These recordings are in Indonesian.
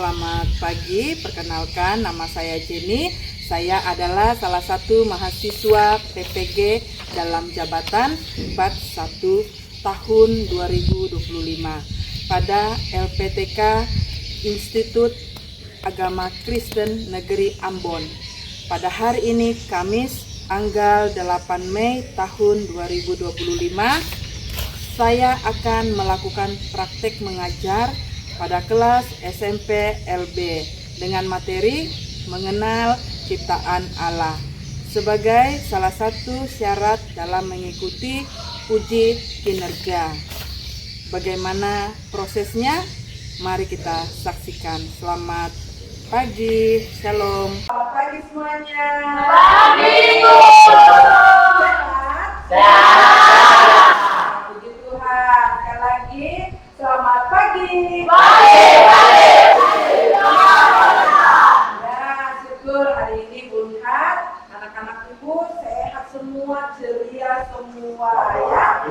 Selamat pagi, perkenalkan nama saya Jenny. Saya adalah salah satu mahasiswa PPG dalam jabatan 41 tahun 2025 pada LPTK Institut Agama Kristen Negeri Ambon. Pada hari ini Kamis tanggal 8 Mei tahun 2025, saya akan melakukan praktek mengajar pada kelas SMP LB dengan materi mengenal ciptaan Allah sebagai salah satu syarat dalam mengikuti uji kinerja. Bagaimana prosesnya? Mari kita saksikan. Selamat pagi, shalom. Selamat pagi semuanya. Pagi, Bu. Sehat. Puji Tuhan. Sekali lagi, selamat pagi. Ya, syukur hari ini Bunhat, anak-anak ibu sehat semua, ceria semua ya.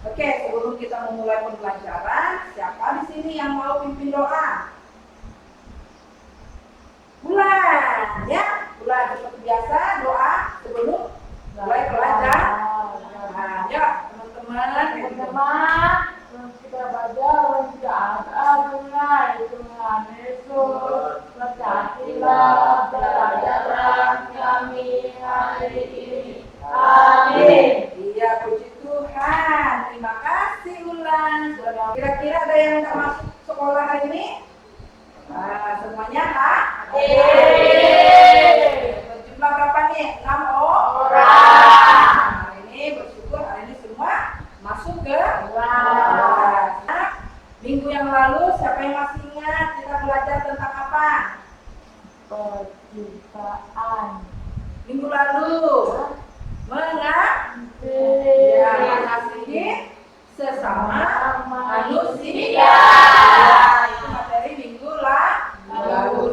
Oke, sebelum kita memulai pembelajaran, siapa di sini yang mau pimpin doa? Bulan, ya. Bulan seperti biasa doa sebelum mulai belajar. Nah, ya teman-teman, kita baca juga ada Tuhan Yesus, berkatilah pelajaran kami hari ini. Amin. Iya, puji Tuhan. Terima kasih Ulan. Kira-kira ada yang nggak masuk sekolah hari ini? Nah, semuanya berjumlah berapa nih? 6 orang. Hari ini bersyukur hari ini semua masuk ke kelas. Minggu yang lalu siapa yang masih ingat kita belajar tentang apa? Penciptaan. Minggu lalu mengasihi sesama manusia. Itu materi minggu lalu.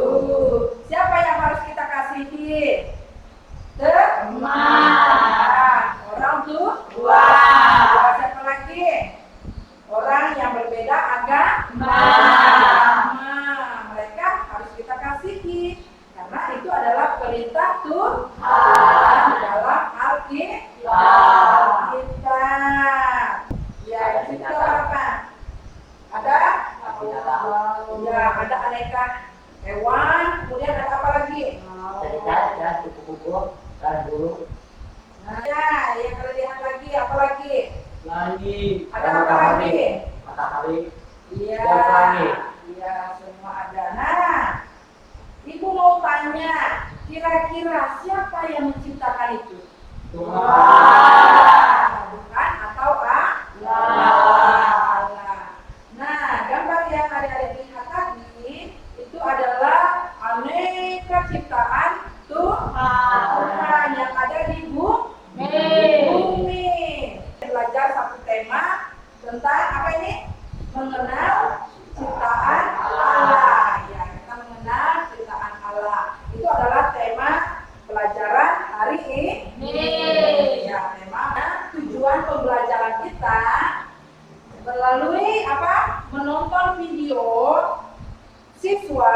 Siapa yang harus kita kasihi? Teman. Orang tua. Siapa lagi? Orang yang berbeda agama. Mereka harus kita kasihi karena itu adalah perintah Tuhan dalam Alkitab. Ya, itu apa? Ada? Ya, ada aneka hewan. Kemudian ada apa lagi? Nah, ya, yang kalian lihat lagi apa lagi? Ada apa lagi? Iya, iya, semua ada. Nah, Ibu mau tanya, kira-kira siapa yang menciptakan itu? Tuhan. Bukan atau Allah. Nah, gambar yang adik-adik lihat tadi itu adalah aneka ciptaan Tuhan yang ada di bumi. Belajar satu tema tentang apa ini? Mengenal ciptaan Allah. Ya, kita mengenal ciptaan Allah. Itu adalah tema pelajaran hari ini. Ya, tema tujuan pembelajaran kita melalui apa? Menonton video, siswa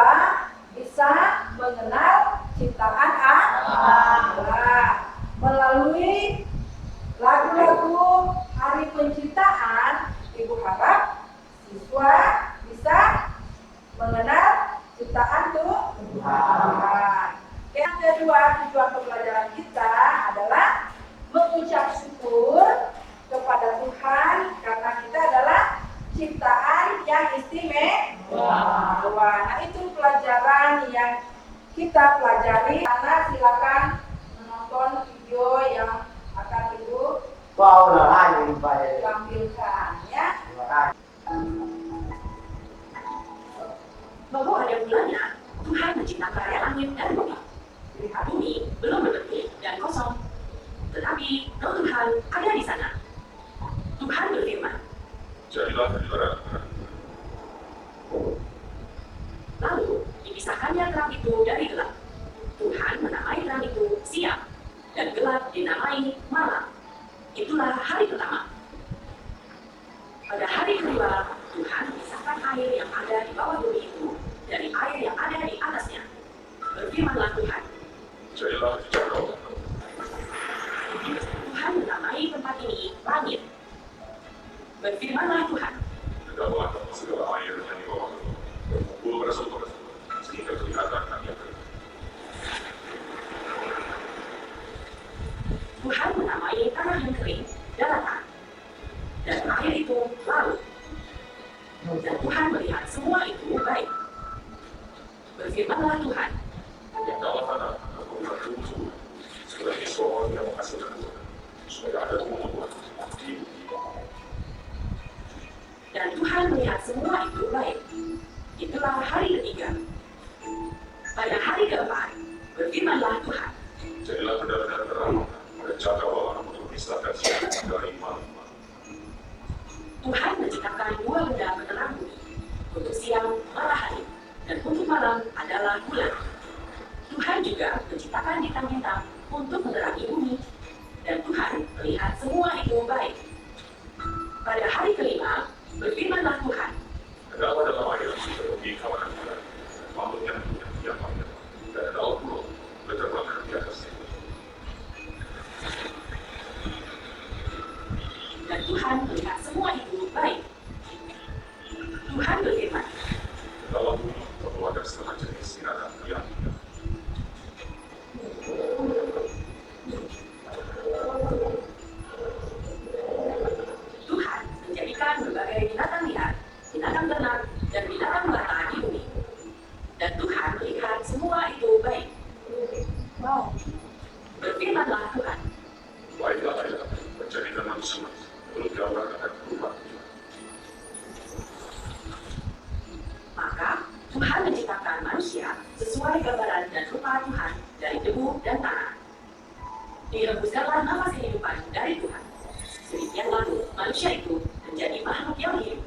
bisa mengenal ciptaan Allah. Melalui lagu-lagu hari penciptaan, Ibu harap siswa bisa mengenal ciptaan Tuhan. Yang kedua, tujuan pembelajaran kita adalah mengucap syukur kepada Tuhan karena kita adalah ciptaan yang istimewa. Nah, itu pelajaran yang kita pelajari. Karena silakan menonton video yang akan Ibu tampilkan ya. Bahwa ada mulanya, Tuhan menciptakan langit dan bumi. Bumi belum berbentuk dan kosong, tetapi roh Tuhan ada di sana. Tuhan berfirman, jadilah negara. lalu dipisahkannya terang itu dari gelap. Tuhan menamai terang itu siang, dan gelap dinamai malam. Itulah hari pertama. Pada hari kedua, Tuhan memisahkan air yang ada di bawah bumi itu dari berfirmanlah Tuhan, Dalam tanah, aku bertumbuh sebagai pohon yang menghasilkan buah, supaya ada tumbuhan di dan Tuhan melihat semua itu baik. Itulah hari ketiga. Pada hari keempat, berfirmanlah Tuhan, jadilah benar-benar terang dan cakrawala untuk memisahkan siang dari malam. Tuhan menciptakan dua benda penerang bumi. Untuk siang, matahari, dan untuk malam adalah bulan. Tuhan juga menciptakan bintang-bintang untuk menerangi bumi. Dan Tuhan melihat semua itu baik. Pada hari kelima, berfirmanlah Tuhan, Terdapat dalam air seperti kawanan bulan, makhluk yang banyak, dan dalam pulau berterbang di atasnya. dan Tuhan melihat semua itu baik. Tuhan berfirman, Dalam bumi terkeluarkan setengah jenis binatang yang Tuhan menjadikan berbagai binatang liar, binatang ternak, dan binatang melata di bumi. Dan Tuhan melihat semua itu baik. Wow. Berfirmanlah Tuhan, baiklah ayah menjadikan manusia menurut gambar akan berubah. maka Tuhan menciptakan manusia sesuai gambaran dan rupa Tuhan dari debu dan tanah. Dihembuskanlah nafas kehidupan dari Tuhan. Demikian lalu manusia itu menjadi makhluk yang hidup.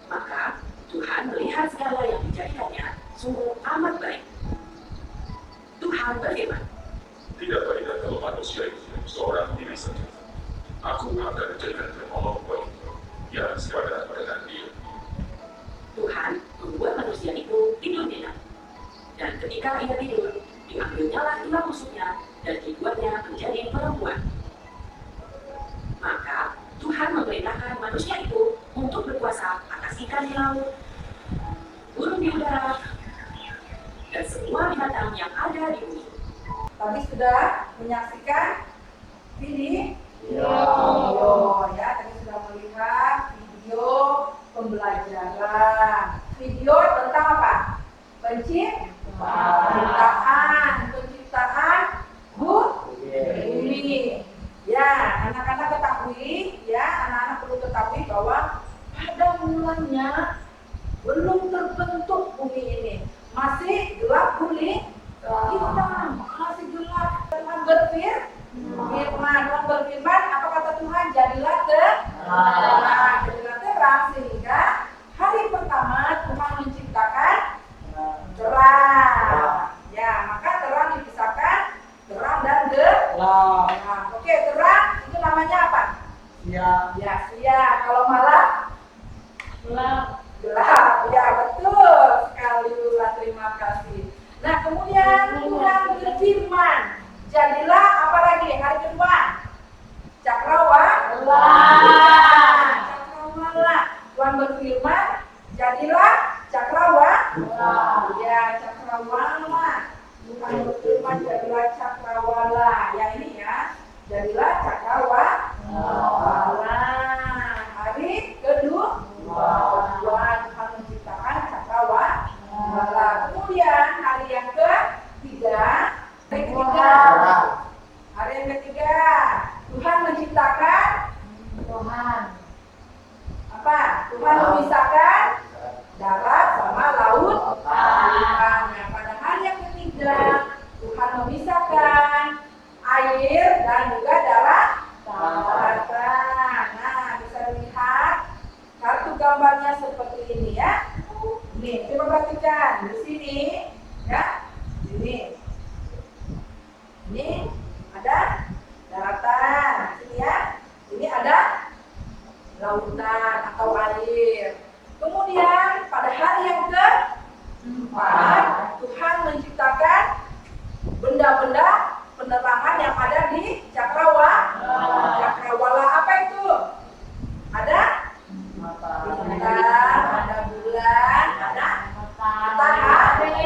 Maka Tuhan melihat segala yang dijadikannya sungguh amat baik. Tuhan berfirman, Tidak baiklah kalau manusia itu seorang diri saja. Aku akan menjadikan penolong baginya, yang sekadar dengan dia. Tuhan membuat manusia itu tidur nyenyak. Dan ketika ia tidur, diambilnyalah tulang rusuknya dan dibuatnya menjadi perempuan. Maka Tuhan memerintahkan manusia itu untuk berkuasa atas ikan di laut, burung di udara, dan semua binatang yang ada di bumi. Tadi sudah menyaksikan video ya, tadi sudah melihat video pembelajaran. Video tentang apa? Penciptaan bumi. Ya, anak-anak ketahui, ya, anak-anak perlu ketahui bahwa pada mulanya belum terbentuk bumi ini, masih gelap gulita, masih gelap. Tuhan berfirman, apa kata Tuhan? Jadilah terang, sehingga hari pertama Tuhan menciptakan terang. Ya, maka terang dipisahkan terang dan gelap. Oke, terang itu namanya apa? Ya, siang. Kalau malam? Gelap. Ya, betul sekali, Lula. Terima kasih. Nah, kemudian Tuhan berfirman, jadilah apa lagi? Hari kedua, cakrawala. Tuhan berfirman, jadilah cakrawala. Ya, cakrawala. Tuhan berfirman, jadilah cakrawala. Ya, ini ya, jadilah cakrawala. Hari kedua, Tuhan menciptakan cakrawala. Kemudian hari yang ketiga, Tuhan menciptakan apa? Tuhan memisahkan darat sama laut. Nah, pada hari yang ketiga, Tuhan memisahkan air dan juga daratan. Nah, bisa dilihat kartu gambarnya seperti ini ya. Nih, coba perhatikan di sini, ya. Ini ada daratan, sini ya. Ini ada lautan atau air. Kemudian pada hari yang keempat, Tuhan menciptakan benda-benda penerangan yang ada di cakrawala. Apa itu? Ada bintang, ada bulan, ada matahari.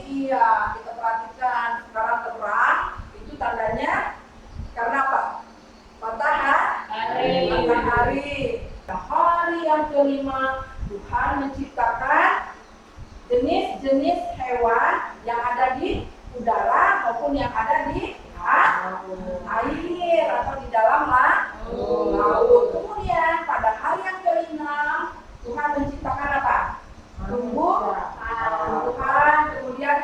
Iya, kita perhatikan sekarang terang, itu tandanya karena apa? Matahari. Hari yang kelima, Tuhan menciptakan jenis hewan yang ada di udara maupun yang ada di air atau di dalam laut. Kemudian pada hari yang ke-6 Tuhan menciptakan apa? Tumbuhan, kemudian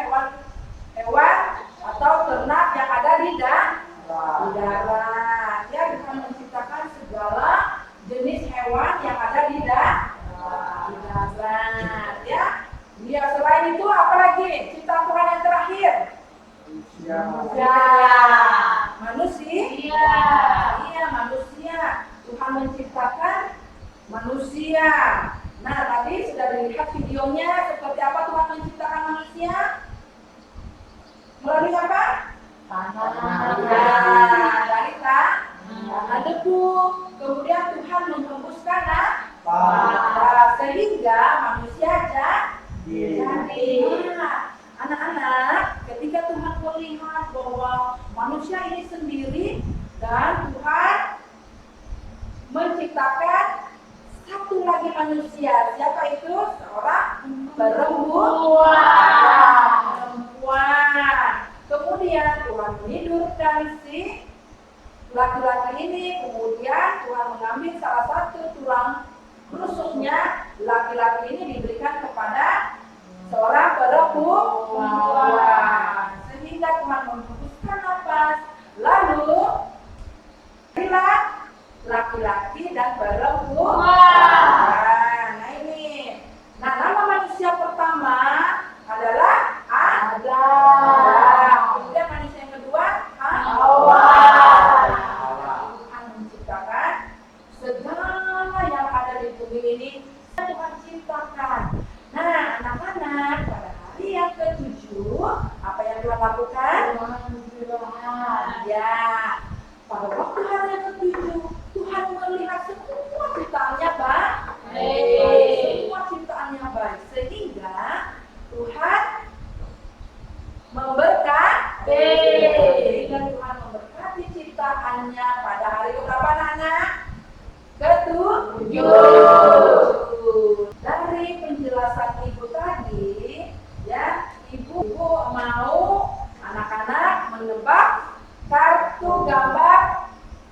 hewan atau ternak yang ada di darat. Ya, Tuhan menciptakan segala jenis hewan yang ada di darat. Ya, selain itu apa lagi? Ciptaan Tuhan yang terakhir. Manusia. Iya, manusia. Tuhan menciptakan manusia. Nah, tadi sudah dilihat videonya seperti apa Tuhan menciptakan manusia? Melalui apa? Dari tanah debu. Kemudian Tuhan menghembuskan sehingga manusia jadi. Anak-anak, ketika Tuhan melihat bahwa manusia ini sendiri dan Tuhan menciptakan satu lagi manusia, siapa itu? Seorang perempuan. Kemudian Tuhan menidurkan si laki-laki ini, kemudian Tuhan mengambil salah satu tulang rusuknya, laki-laki ini diberikan kepada seorang perempuan, sehingga Tuhan menghembuskan nafas, lalu jadilah laki-laki dan perempuan. Nah ini, nama manusia pertama adalah Adam. Kemudian manusia yang kedua Hawa. Tuhan menciptakan segala yang ada di bumi ini, Tuhan ciptakan. Nah, anak-anak, pada hari yang ke-7, apa yang Tuhan lakukan? Ya, pada waktu hari yang ke-7, Tuhan melihat semua ciptaannya baik. Semua ciptaannya baik, sehingga Tuhan memberkati. Sehingga Tuhan memberkati ciptaannya pada hari keberapa, anak? Ke-7. Dari penjelasan ibu tadi, ya, ibu mau anak-anak menebak kartu gambar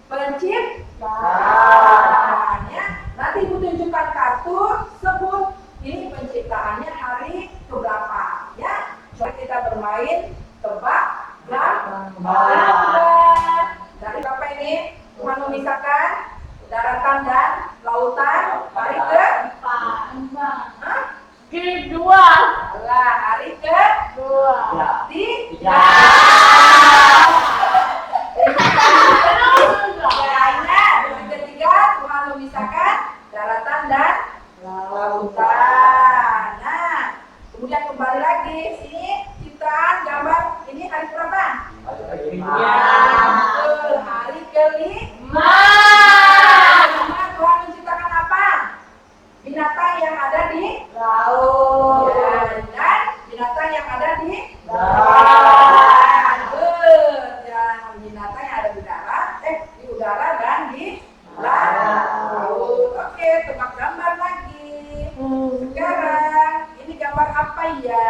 penciptaan. Ya, nanti ibu tunjukkan kartu, sebut ini penciptaannya hari keberapa. Ya, coba kita bermain tebak gambar. Dari berapa ini? Tuhan memisahkan daratan dan lautan hari kedua. Hari kedua. Yang ketiga, Tuhan memisahkan daratan dan lautan. Nah, kemudian kembali lagi sini ciptaan gambar ini hari berapa? Hari kelima. Tuhan menciptakan apa? Binatang yang ada di laut, dan binatang yang ada di darat. Dan binatang yang ada di darat, di udara dan di laut. Oke, tebak gambar lagi. Sekarang ini gambar apa ya?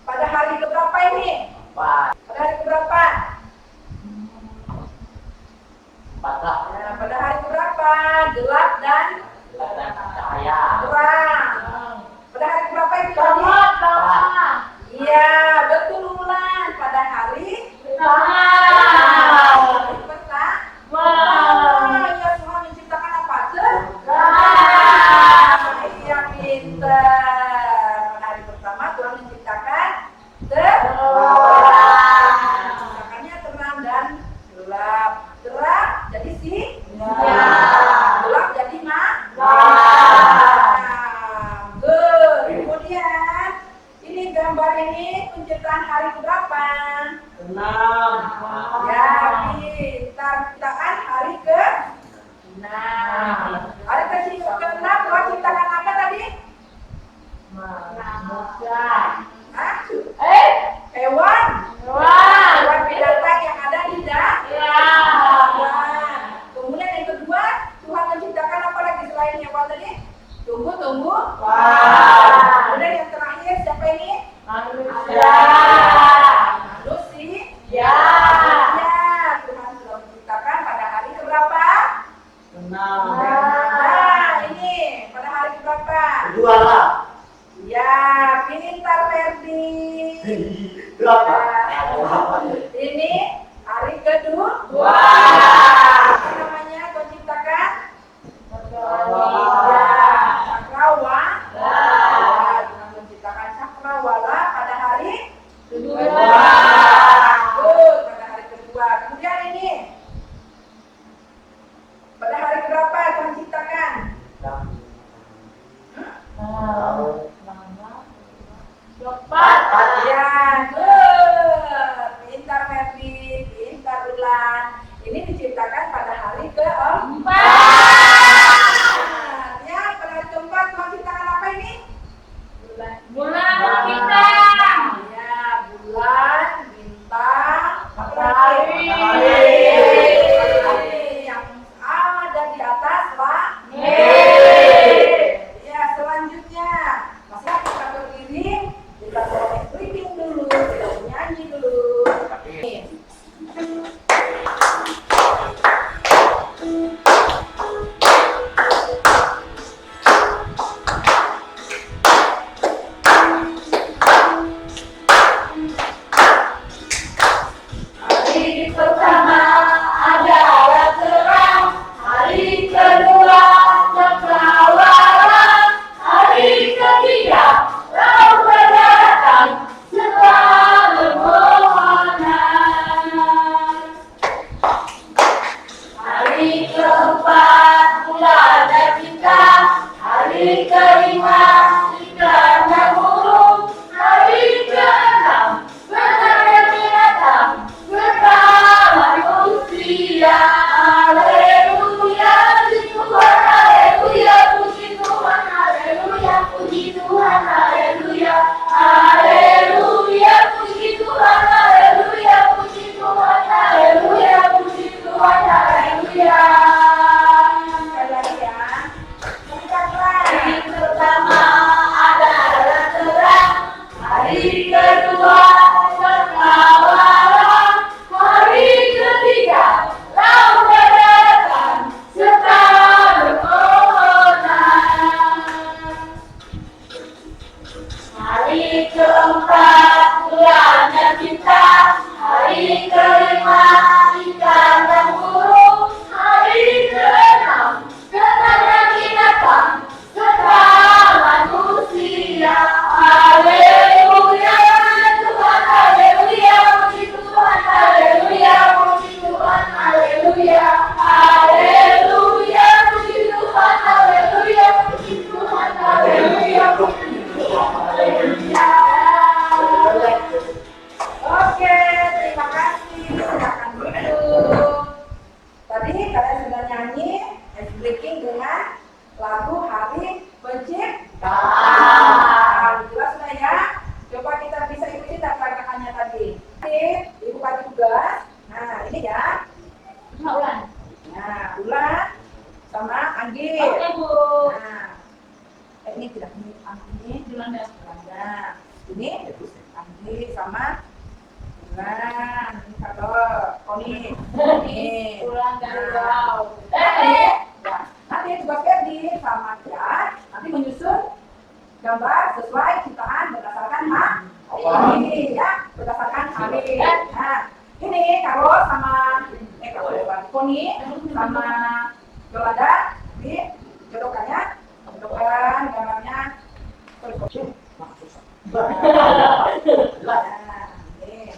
Pada hari keberapa ini? Pada hari keberapa? Ya, pada hari keberapa? Gelap dan terang. Pada hari keberapa itu tadi? Iya, betul Ulan. Pada hari pertama. Ya, Tuhan menciptakan apa? Iya, pintar. Pada hari pertama Tuhan menciptakan menciptakannya terang dan gelap. Terang jadi gelap jadi kemudian ini gambar ini penciptaan hari keberapa? 6. Ya, pintar. Ciptaan hari ke-6. Hari ke-6 Tuhan ciptakan apa tadi? Manusia. Hewan binatang yang ada di darat. Kemudian yang kedua, Tuhan menciptakan apa lagi selain hewan tadi? Tumbuh. Kemudian yang terakhir siapa ini? Ferdi. Berapa? Ini hari kedua. Apa namanya kau ciptakan? Cakrawala. Dengan menciptakan cakrawala pada hari kedua. Bagus, pada hari kedua. Kemudian ini pada hari berapa Tuhan ciptakan? Ya, pintar Ferdi, pintar Ulan. Ini diciptakan pada hari keempat. Ya, pada hari keempat Tuhan ciptakan apa ini? Bulan bintang. Ya, bulan, bintang, Matahari. yang ada di atas langit. Ya, selanjutnya masih kita berdiri, kita boleh briefing dulu, kita nyanyi dulu. Hari pertama adalah terang, hari kedua cakrawala, hari ketiga laut berdaratan setelah permohonan. Hari keempat bulan dan bintang, hari kelima ikan dan burung, hari keenam benar dan binatang serta manusia. Haleluya, puji Tuhan, haleluya, puji Tuhan, haleluya, puji Tuhan, haleluya, haleluya, puji Tuhan, haleluya, puji Tuhan, haleluya, puji Tuhan, haleluya. Sekali lagi ya. Ucapkan. Hari pertama adalah terang, hari kedua cakrawala, hari ketiga laut berdaratan serta permohonan. Hari keempat bulan dan bintang, hari kelima ikan dan burung, hari keenam benar dan binatang serta manusia. Haleluya, Tuhan, haleluya, puji Tuhan, haleluya, puji Tuhan, haleluya, haleluya, puji Tuhan, haleluya, puji Tuhan, haleluya, puji Tuhan, haleluya. Oke, terima kasih. Silakan duduk. Tadi kalian sudah nyanyi ice breaking dengan lagu Hari Penciptaan. Jelas sudah ya? Coba kita bisa ikuti rekan-rekannya tadi. Ibu bagi tugas. Nah, ini ya. Ulan. Nah, Ulan sama Anggi. Oke, Bu. Nah, ini tidak ini Anggi. Belanda. Belanda. Ini Anggi sama Ulan. Ini kalau Koni. Ini. Ulan dari Nah, Wow. ya, nanti tugas Ferdi sama dia nanti menyusun gambar sesuai ciptaan berdasarkan ini ya, berdasarkan hari. Nah, ini Carlos sama Koni sama Yolanda dijodohkannya, jodohkan gambarnya. Nah, ini.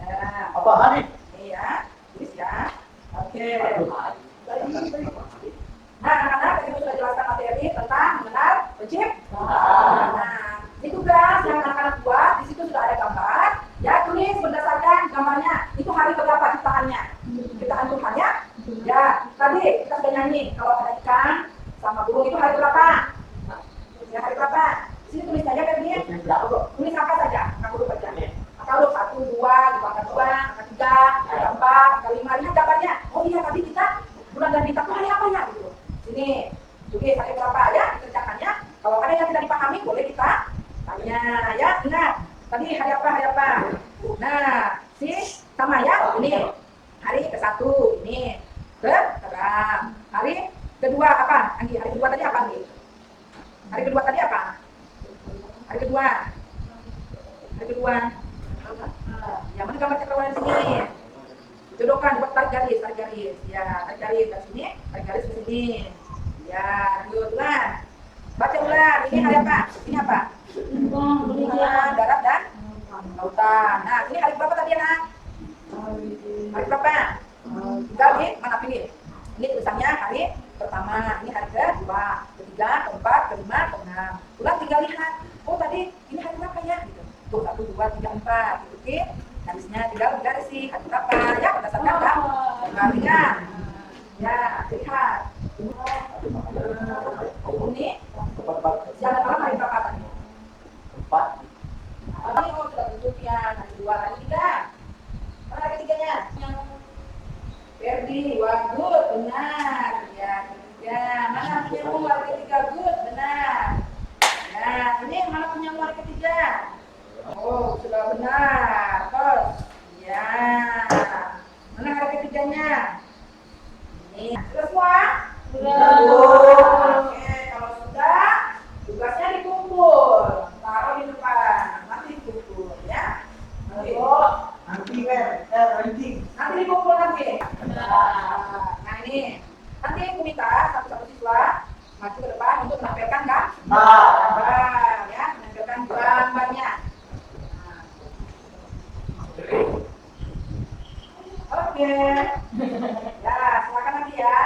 Nah, Apa hari? ini ya, tulis ya. Oke. Nah, anak-anak tadi sudah jelaskan materi tentang mengenal penciptaan. Nah, di tugas yang anak-anak buat, di situ sudah ada gambar. Ya, tulis berdasarkan gambarnya. Itu hari berapa ciptaannya? Ciptaan Tuhan ya. Ya, tadi kita sudah nyanyi. Kalau ada ikan sama burung itu hari berapa? Ya, hari berapa? Di sini tulis saja kan dia. Tulis angka saja, angka huruf saja. Angka huruf 1, 2, angka 2, angka 3, angka 4, angka 5. Lihat gambarnya. Oh iya, tadi kita bulan dan bintang itu hari apa ya? Gitu. Sini, tulis hari berapa ya dikerjakannya. Kalau ada yang tidak dipahami, boleh kita tanya ya. Ingat, tadi hari apa, hari apa. Nah, sama ya. Ini hari ke-1, ini terang. Hari kedua apa? Anggi, hari kedua tadi apa, Anggi? Hari kedua tadi apa? Hari kedua. Hari kedua. Yang mana gambar cakrawala di sini? Jodohkan, buat tarik garis. Ya, tarik garis dari sini, tarik garis ke sini. Ya, good ulang. Baca ulang. Ini hari apa? Ini apa? Darat dan lautan. Nah, ini hari berapa tadi anak? Hari berapa? Tinggal di mana pilih? Ini tulisannya hari pertama, ini hari kedua, ketiga, keempat, kelima, keenam. Ulang tinggal lihat. Oh tadi ini hari berapa ya? Gitu. Tuh 1, 2, 3, 4. Gitu, oke? Habisnya tinggal garis sih hari berapa ya berdasarkan kan? Tinggal lihat. Ya, lihat. Ini jangan malam hari berapa tadi? 4. Ini oh sudah tutup ya, hari 2, hari 3. Mana hari ketiganya? Ferdi, wah good, benar. Ya, ketiga. Mana punya hari ketiga good, benar. Nah, ini mana punya hari ketiga? Oh, sudah benar. Terus, ya. Mana hari ketiganya? Ini sudah semua? Sudah. Oke, kalau sudah, tugasnya dikumpul. Taruh di depan, nanti dikumpul ya. Nanti ranking. Nanti dikumpul nanti. Nah ini, nanti aku minta satu-satu siswa maju ke depan untuk menampilkan gambar, ya, menampilkan gambarnya. Oke, ya silakan nanti ya.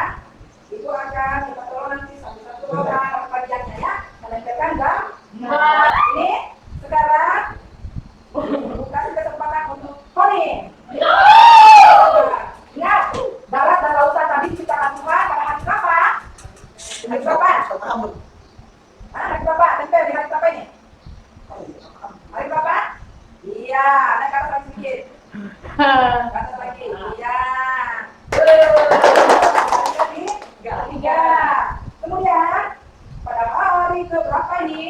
Itu akan kita tolong nanti satu-satu orang bagiannya ya, menampilkan gambar. Ini sekarang kasih kesempatan untuk Tony. Ingat, darat dan lautan tadi diciptakan Tuhan pada hari berapa? Hari berapa? Hari berapa? Tempel di hari berapa ini? Hari berapa? Iya, ada kata lagi sedikit. Kata lagi, iya. Jadi, tiga. Kemudian, pada hari keberapa ini?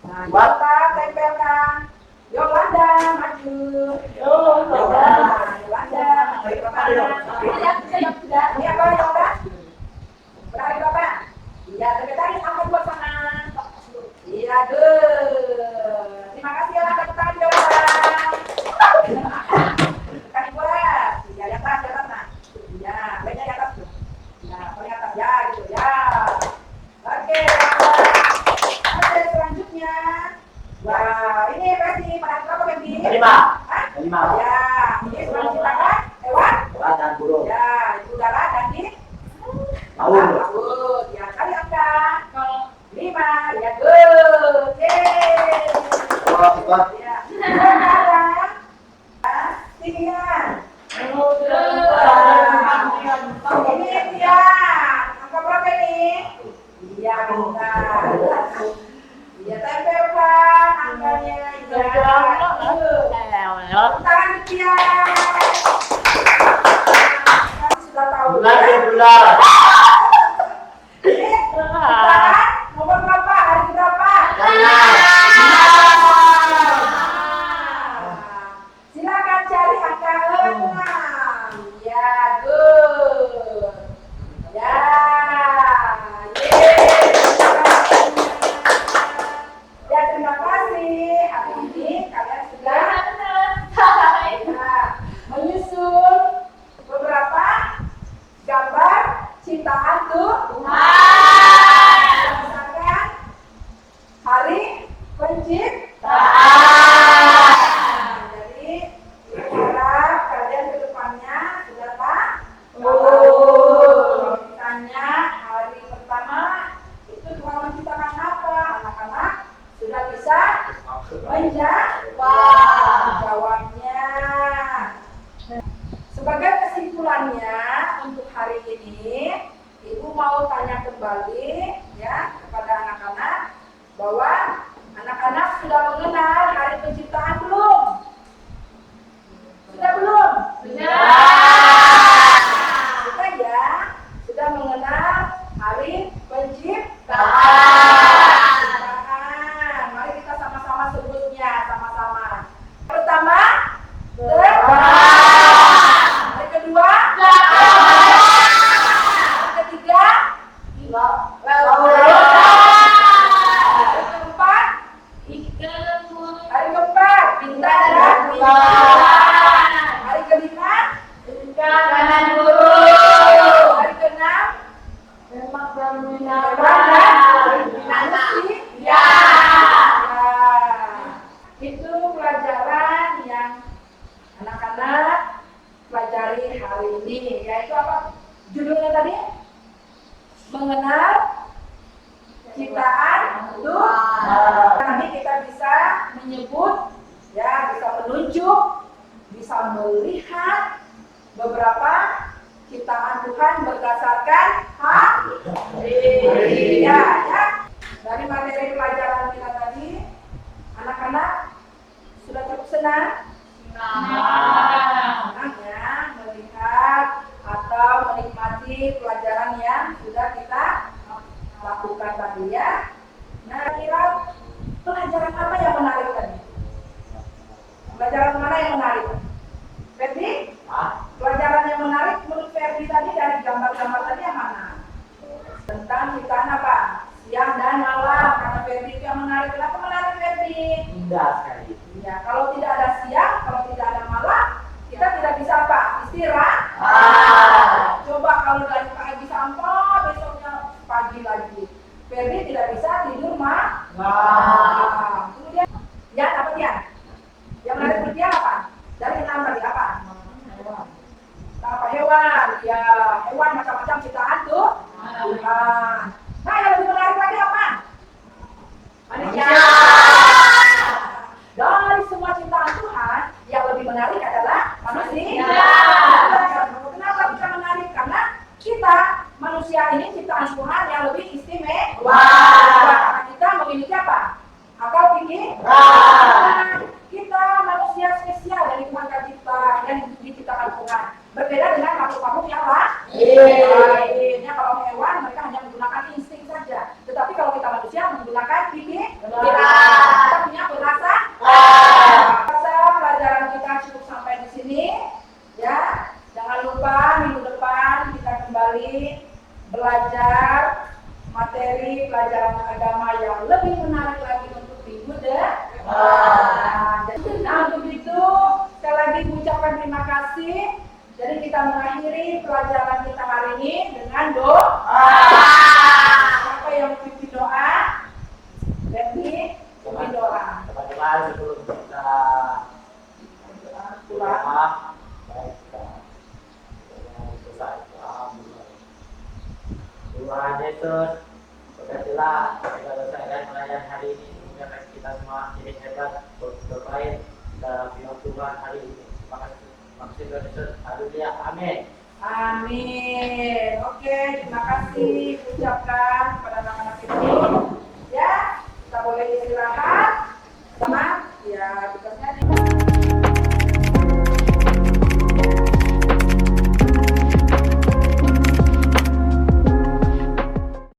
Nah, kita tempelkan. Yolanda maju. Yolanda maju. Ini apa Yolanda? Berhari berapa? Iya, tadi angkat buat sana. Iya, good. Terima kasih ya, tepuk tangan Yolanda. Tekan buat. Iya, di atas, nah. Iya, baiknya di atas tuh. Ya, paling atas ya, gitu ya. Oke, oke, selanjutnya. Wah, ini versi pada berapa versi? 5. Ya, ini sudah diciptakan hewan. Dan burung. Ya, itu udara dan di Laut. Ya, kali angka 5. Ya, good. Yeay. Ya, sekarang tinggian. Ini dia. Angka berapa ini? Iya, benar. Ya, tempelkan angkanya. Ya, tangan dia. Sudah tahu. Bulan. Ini tangan nomor berapa? Hari berapa? Silakan cari angka 6. Ya, good. Ya, ya, terima kasih. Hari ini kalian sudah menyusun beberapa gambar ciptaan Tuhan berdasarkan hari penciptaan. Jadi harap kalian ke depannya sudah tahu. Ditanya hari pertama itu Tuhan menciptakan apa? Anak-anak sudah bisa menjawabnya. Sebagai kesimpulannya untuk hari ini, Ibu mau tanya kembali ya kepada anak-anak bahwa anak-anak sudah mengenal hari penciptaan belum? Sudah belum? Sudah ya, sudah mengenal hari penciptaan. Mari kita sama-sama sebutnya sama-sama. Pertama, hari kedua, hari ketiga, hari keempat, hari keempat, Hari kelima, Kanan guru. hari keenam, Semak Hewan berminat. dan manusia. Ya. Itu pelajaran yang anak-anak pelajari hari ini, yaitu apa judulnya tadi? Mengenal ciptaan Tuhan. Nanti kita bisa menyebut, ya, bisa menunjuk, bisa melihat beberapa ciptaan Tuhan berdasarkan ya. Dari materi pelajaran kita tadi, anak-anak sudah cukup senang ya melihat atau menikmati pelajaran yang sudah kita lakukan tadi ya. Nah, kira pelajaran apa yang menarik tadi? Pelajaran mana yang menarik? Ferdi? Pelajaran yang menarik menurut Ferdi tadi dari gambar-gambar tadi yang mana? Tentang ciptaan apa? Siang dan malam. Karena Ferdi itu yang menarik. Kenapa menarik Ferdi? Indah sekali. Ya, kalau tidak ada siang, kalau tidak ada malam, kita tidak bisa apa? Istirahat. Coba kalau dari pagi sampai besoknya pagi lagi, Ferdi tidak bisa tidur kemudian, ya apa dia? Yang menarik berarti apa? Dari enam tadi apa? Apa hewan? Ya, hewan macam-macam ciptaan tuh. Nah, yang lebih menarik lagi apa? Manusia. Dari semua ciptaan Tuhan, yang lebih menarik adalah manusia. Kenapa bisa menarik? Karena kita manusia ini ciptaan Tuhan yang lebih istimewa. Karena kita memiliki apa? Akal pikir. Kita manusia spesial dari Tuhan kita yang diciptakan Tuhan. Berbeda dengan makhluk-makhluk yang lainnya. Kalau hewan mereka hanya menggunakan insting saja. Tetapi kalau kita manusia menggunakan pikir. Kita punya perasaan. Pelajaran kita cukup sampai di sini. Ya, jangan lupa minggu depan kita kembali belajar materi pelajaran agama yang lebih menarik lagi untuk minggu depan. Nah, untuk itu sekali lagi mengucapkan terima kasih. Jadi kita mengakhiri pelajaran kita hari ini dengan doa. Siapa yang pimpin doa? Berarti pimpin doa. Teman-teman sebelum kita Pulang. baik kita selesai. Tuhan Yesus, berkatilah kita selesaikan pelajaran hari ini sehingga kita semua jadi hebat berbaik dalam firman Tuhan hari ini. Terima kasih. Maksud Tuhan Yesus. Haleluya. Amin. Amin. Oke, terima kasih ucapkan kepada anak-anak itu.